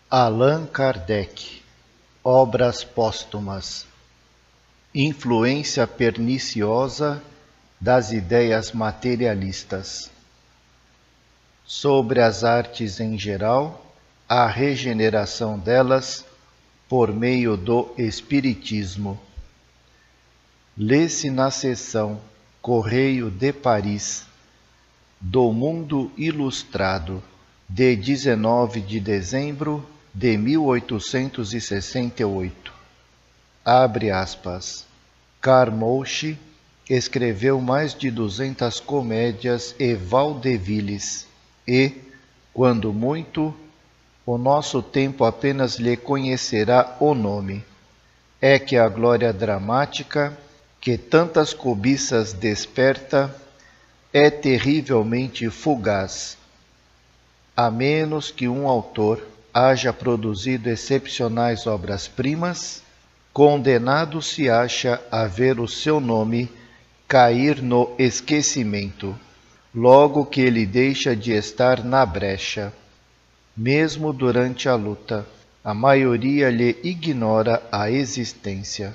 Allan Kardec. Obras póstumas. Influência perniciosa das ideias materialistas. Sobre as artes em geral, a regeneração delas por meio do Espiritismo. Lê-se na seção Correio de Paris do Mundo Ilustrado, de 19 de dezembro de 1868. Abre aspas. Carmouche escreveu mais de 200 comédias e vaudevilles e, quando muito, o nosso tempo apenas lhe conhecerá o nome. É que a glória dramática, que tantas cobiças desperta, é terrivelmente fugaz. A menos que um autor haja produzido excepcionais obras-primas, condenado se acha a ver o seu nome cair no esquecimento, logo que ele deixa de estar na brecha. Mesmo durante a luta, a maioria lhe ignora a existência.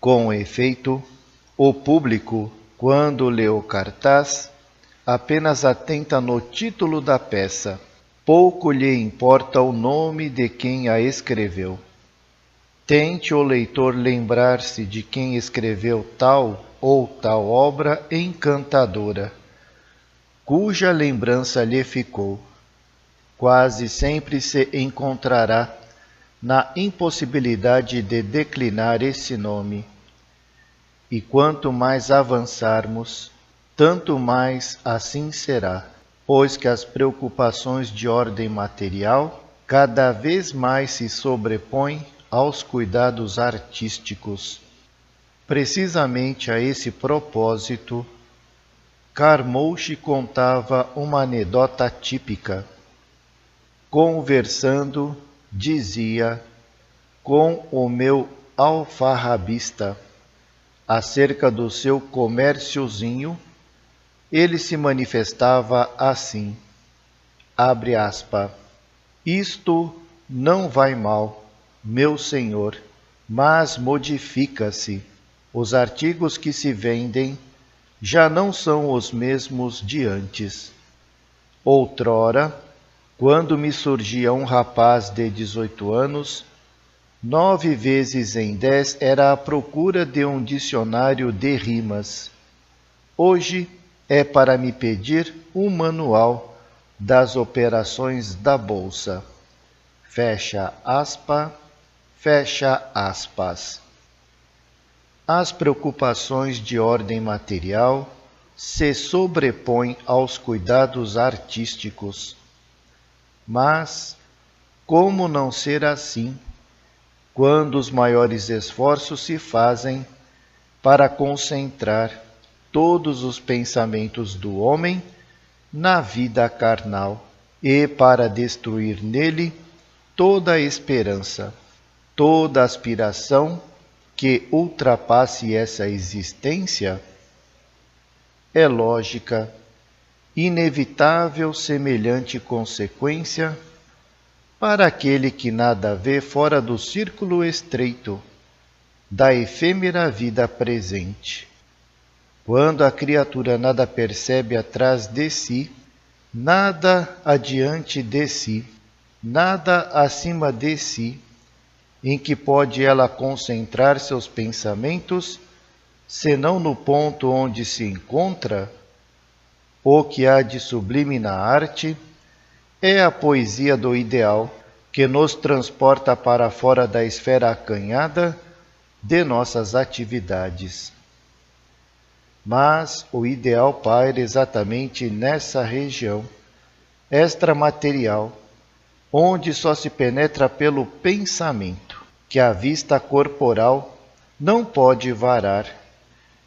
Com efeito, o público, quando lê o cartaz, apenas atenta no título da peça. Pouco lhe importa o nome de quem a escreveu. Tente o leitor lembrar-se de quem escreveu tal ou tal obra encantadora, cuja lembrança lhe ficou. Quase sempre se encontrará na impossibilidade de declinar esse nome. E quanto mais avançarmos, tanto mais assim será, pois que as preocupações de ordem material cada vez mais se sobrepõem aos cuidados artísticos. Precisamente a esse propósito, Carmouche contava uma anedota típica. Conversando, dizia, com o meu alfarrabista, acerca do seu comérciozinho, ele se manifestava assim, abre aspas, isto não vai mal, meu senhor, mas modifica-se. Os artigos que se vendem já não são os mesmos de antes. Outrora, quando me surgia um rapaz de 18 anos, 9 vezes em 10 era à procura de um dicionário de rimas. Hoje é para me pedir um manual das operações da bolsa. Fecha aspas, fecha aspas. As preocupações de ordem material se sobrepõem aos cuidados artísticos. Mas, como não ser assim, quando os maiores esforços se fazem para concentrar todos os pensamentos do homem na vida carnal e para destruir nele toda a esperança, toda aspiração que ultrapasse essa existência? É lógica, inevitável semelhante consequência para aquele que nada vê fora do círculo estreito da efêmera vida presente. Quando a criatura nada percebe atrás de si, nada adiante de si, nada acima de si, em que pode ela concentrar seus pensamentos, senão no ponto onde se encontra, o que há de sublime na arte é a poesia do ideal que nos transporta para fora da esfera acanhada de nossas atividades. Mas o ideal paira exatamente nessa região extramaterial, onde só se penetra pelo pensamento, que a vista corporal não pode varar,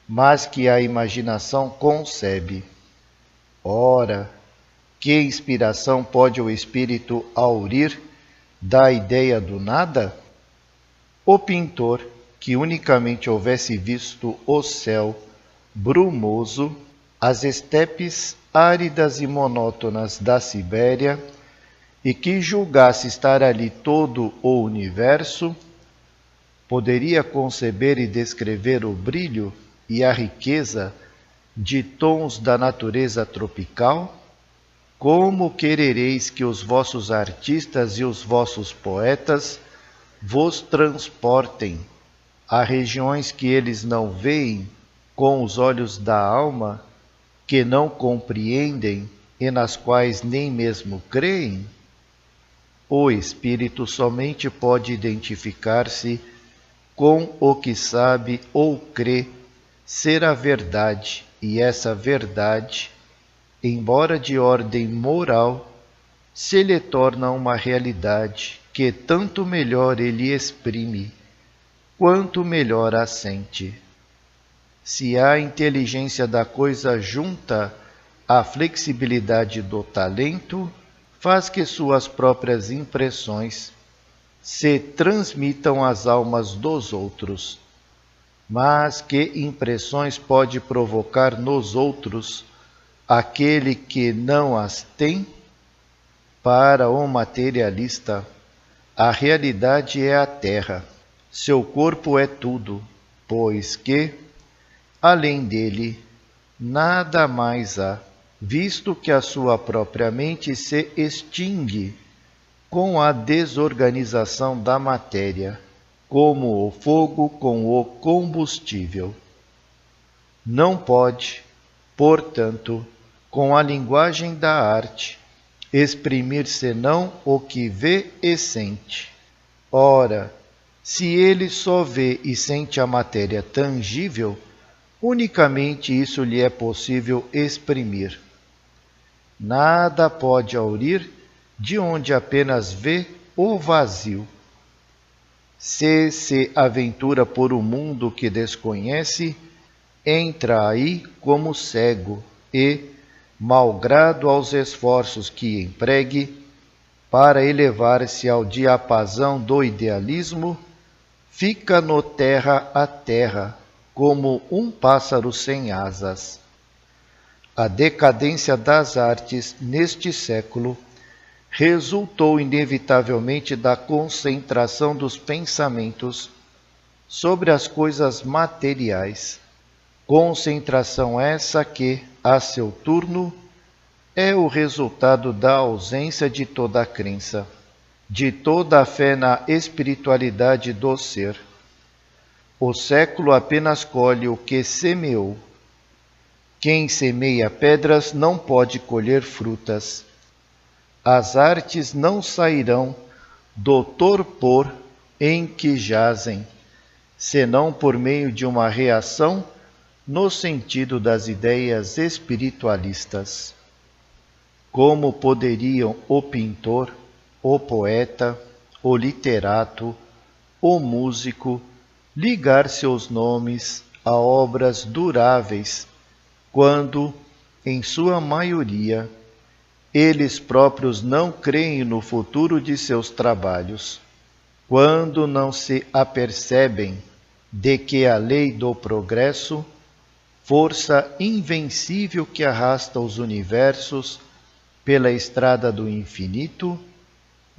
mas que a imaginação concebe. Ora, que inspiração pode o espírito aurir da ideia do nada? O pintor, que unicamente houvesse visto o céu brumoso, as estepes áridas e monótonas da Sibéria e que julgasse estar ali todo o universo, poderia conceber e descrever o brilho e a riqueza de tons da natureza tropical? Como querereis que os vossos artistas e os vossos poetas vos transportem a regiões que eles não veem com os olhos da alma, que não compreendem e nas quais nem mesmo creem? O espírito somente pode identificar-se com o que sabe ou crê ser a verdade, e essa verdade, embora de ordem moral, se lhe torna uma realidade que tanto melhor ele exprime, quanto melhor a sente. Se a inteligência da coisa junta à flexibilidade do talento, faz que suas próprias impressões se transmitam às almas dos outros. Mas que impressões pode provocar nos outros aquele que não as tem? Para o materialista, a realidade é a terra, seu corpo é tudo, pois que, além dele, nada mais há, visto que a sua própria mente se extingue com a desorganização da matéria, como o fogo com o combustível. Não pode, portanto, com a linguagem da arte, exprimir senão o que vê e sente. Ora, se ele só vê e sente a matéria tangível, unicamente isso lhe é possível exprimir. Nada pode aurir de onde apenas vê o vazio. Se aventura por um mundo que desconhece, entra aí como cego e, malgrado aos esforços que empregue para elevar-se ao diapasão do idealismo, fica no terra a terra, como um pássaro sem asas. A decadência das artes neste século resultou inevitavelmente da concentração dos pensamentos sobre as coisas materiais. Concentração essa que, a seu turno, é o resultado da ausência de toda a crença, de toda a fé na espiritualidade do ser. O século apenas colhe o que semeou. Quem semeia pedras não pode colher frutas. As artes não sairão do torpor em que jazem, senão por meio de uma reação no sentido das ideias espiritualistas. Como poderiam o pintor, o poeta, o literato, o músico ligar seus nomes a obras duráveis, quando, em sua maioria, eles próprios não creem no futuro de seus trabalhos, quando não se apercebem de que a lei do progresso, força invencível que arrasta os universos pela estrada do infinito,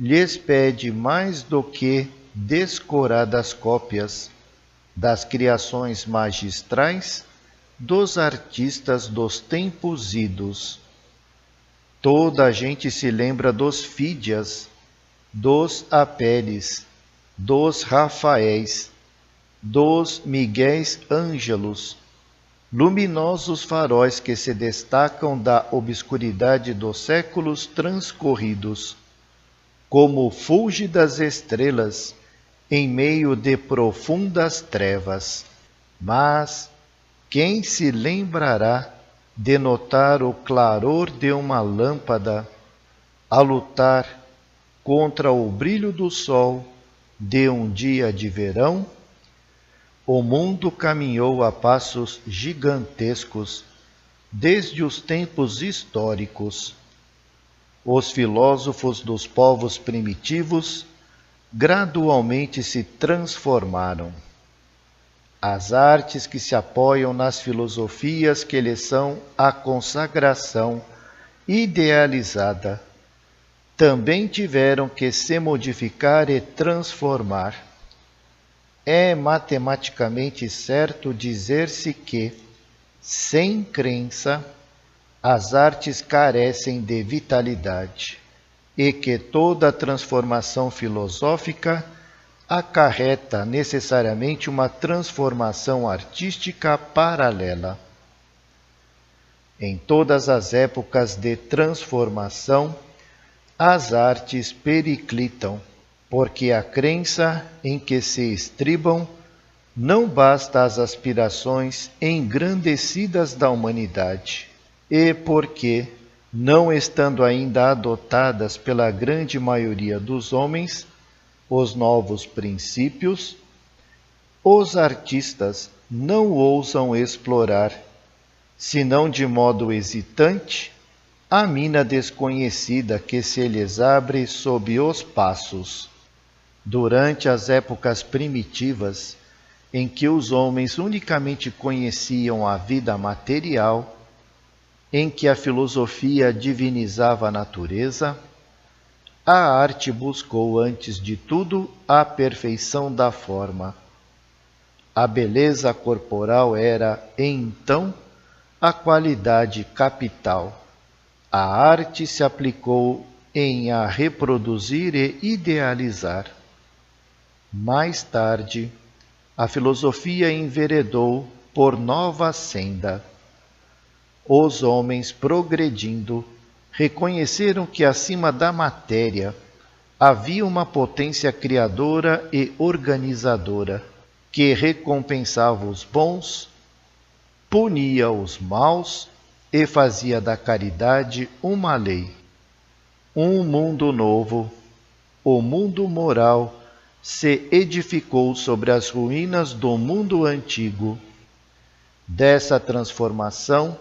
lhes pede mais do que descoradas cópias das criações magistrais dos artistas dos tempos idos. Toda a gente se lembra dos Fídias, dos Apeles, dos Rafaéis, dos Miguéis Ângelos, luminosos faróis que se destacam da obscuridade dos séculos transcorridos, como fúlgidas estrelas em meio de profundas trevas. Mas quem se lembrará de notar o claror de uma lâmpada a lutar contra o brilho do sol de um dia de verão? O mundo caminhou a passos gigantescos desde os tempos históricos. Os filósofos dos povos primitivos gradualmente se transformaram. As artes que se apoiam nas filosofias que lhes são a consagração idealizada também tiveram que se modificar e transformar. É matematicamente certo dizer-se que, sem crença, as artes carecem de vitalidade e que toda transformação filosófica acarreta necessariamente uma transformação artística paralela. Em todas as épocas de transformação, as artes periclitam, porque a crença em que se estribam não basta às aspirações engrandecidas da humanidade, e porque, não estando ainda adotadas pela grande maioria dos homens, os novos princípios, os artistas não ousam explorar, senão de modo hesitante, a mina desconhecida que se lhes abre sob os passos. Durante as épocas primitivas, em que os homens unicamente conheciam a vida material, em que a filosofia divinizava a natureza, a arte buscou antes de tudo a perfeição da forma. A beleza corporal era, então, a qualidade capital. A arte se aplicou em a reproduzir e idealizar. Mais tarde, a filosofia enveredou por nova senda. Os homens, progredindo, reconheceram que acima da matéria havia uma potência criadora e organizadora, que recompensava os bons, punia os maus e fazia da caridade uma lei. Um mundo novo, o mundo moral, se edificou sobre as ruínas do mundo antigo. Dessa transformação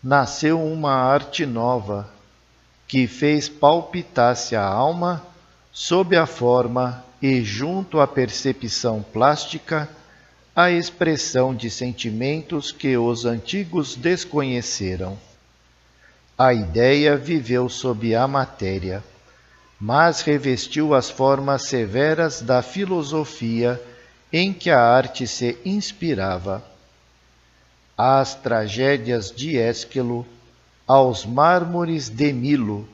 nasceu uma arte nova, que fez palpitar-se a alma sob a forma e junto à percepção plástica, a expressão de sentimentos que os antigos desconheceram. A ideia viveu sob a matéria, mas revestiu as formas severas da filosofia em que a arte se inspirava. Às tragédias de Ésquilo, aos mármores de Milo,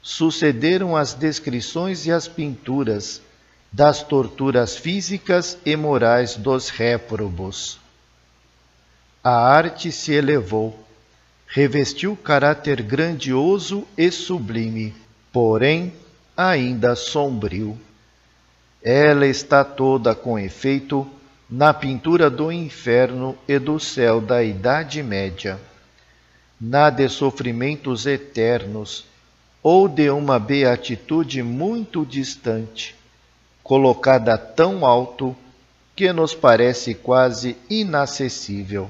sucederam as descrições e as pinturas das torturas físicas e morais dos réprobos. A arte se elevou, revestiu caráter grandioso e sublime, porém ainda sombrio. Ela está toda, com efeito, na pintura do inferno e do céu da Idade Média, na de sofrimentos eternos ou de uma beatitude muito distante, colocada tão alto que nos parece quase inacessível.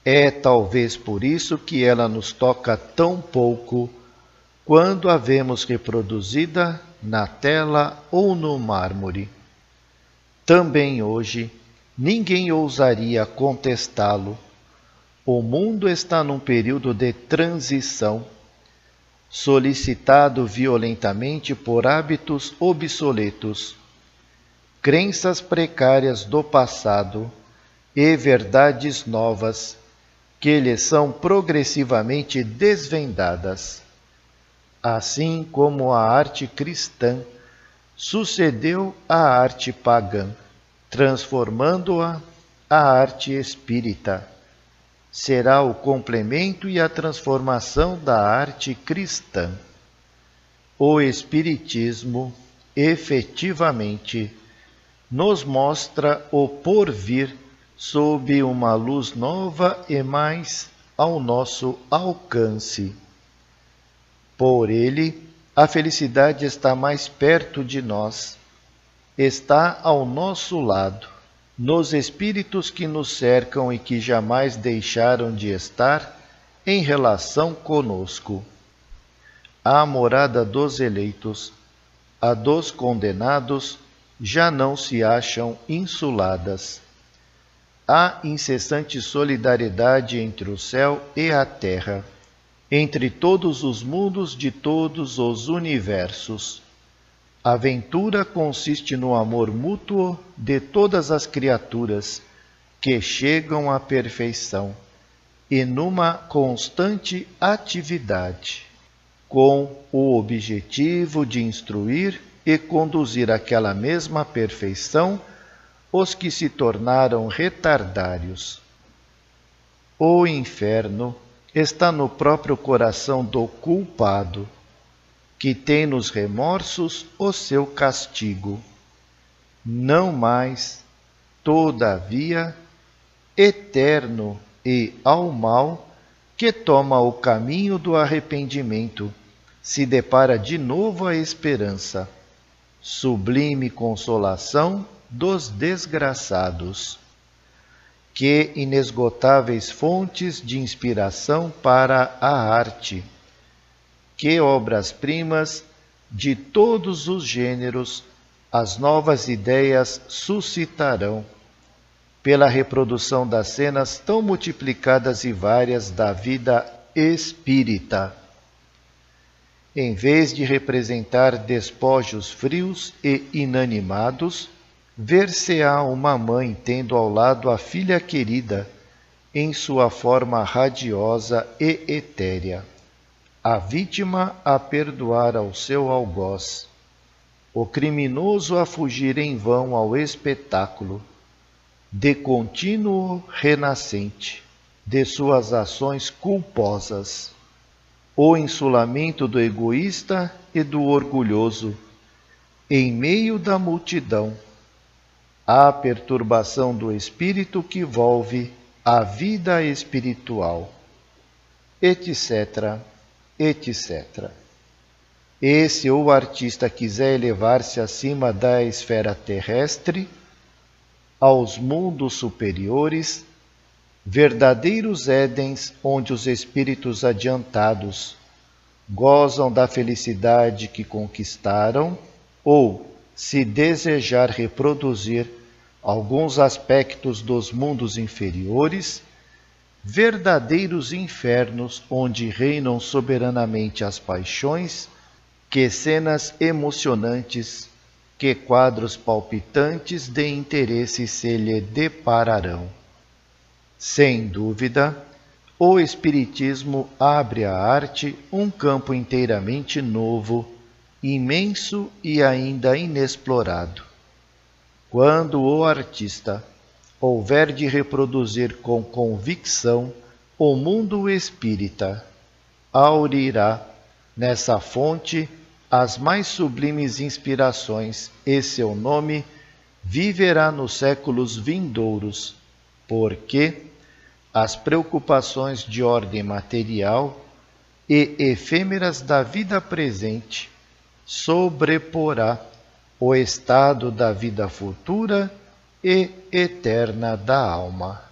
É talvez por isso que ela nos toca tão pouco quando a vemos reproduzida na tela ou no mármore. Também hoje, ninguém ousaria contestá-lo. O mundo está num período de transição, solicitado violentamente por hábitos obsoletos, crenças precárias do passado e verdades novas que lhe são progressivamente desvendadas. Assim como a arte cristã sucedeu à arte pagã, transformando-a à arte espírita, será o complemento e a transformação da arte cristã. O Espiritismo, efetivamente, nos mostra o porvir sob uma luz nova e mais ao nosso alcance. Por ele, a felicidade está mais perto de nós, está ao nosso lado, nos espíritos que nos cercam e que jamais deixaram de estar em relação conosco. A morada dos eleitos, a dos condenados, já não se acham insuladas. Há incessante solidariedade entre o céu e a terra. entre todos os mundos de todos os universos. A aventura consiste no amor mútuo de todas as criaturas que chegam à perfeição e numa constante atividade, com o objetivo de instruir e conduzir àquela mesma perfeição os que se tornaram retardários. O inferno está no próprio coração do culpado, que tem nos remorsos o seu castigo. Não mais, todavia, eterno e ao mal, que toma o caminho do arrependimento, se depara de novo a esperança, sublime consolação dos desgraçados. Que inesgotáveis fontes de inspiração para a arte! Que obras-primas de todos os gêneros as novas ideias suscitarão, pela reprodução das cenas tão multiplicadas e várias da vida espírita. Em vez de representar despojos frios e inanimados, ver-se-á uma mãe tendo ao lado a filha querida, em sua forma radiosa e etérea, a vítima a perdoar ao seu algoz, o criminoso a fugir em vão ao espetáculo, de contínuo renascente, de suas ações culposas, o insulamento do egoísta e do orgulhoso, em meio da multidão, a perturbação do espírito que volve a vida espiritual, etc., etc. E se o artista quiser elevar-se acima da esfera terrestre, aos mundos superiores, verdadeiros édens onde os espíritos adiantados gozam da felicidade que conquistaram, ou, se desejar reproduzir alguns aspectos dos mundos inferiores, verdadeiros infernos onde reinam soberanamente as paixões, que cenas emocionantes, que quadros palpitantes de interesse se lhe depararão. Sem dúvida, o Espiritismo abre à arte um campo inteiramente novo, imenso e ainda inexplorado. Quando o artista houver de reproduzir com convicção o mundo espírita, aurirá nessa fonte as mais sublimes inspirações e seu nome viverá nos séculos vindouros, porque as preocupações de ordem material e efêmeras da vida presente sobreporá o estado da vida futura e eterna da alma.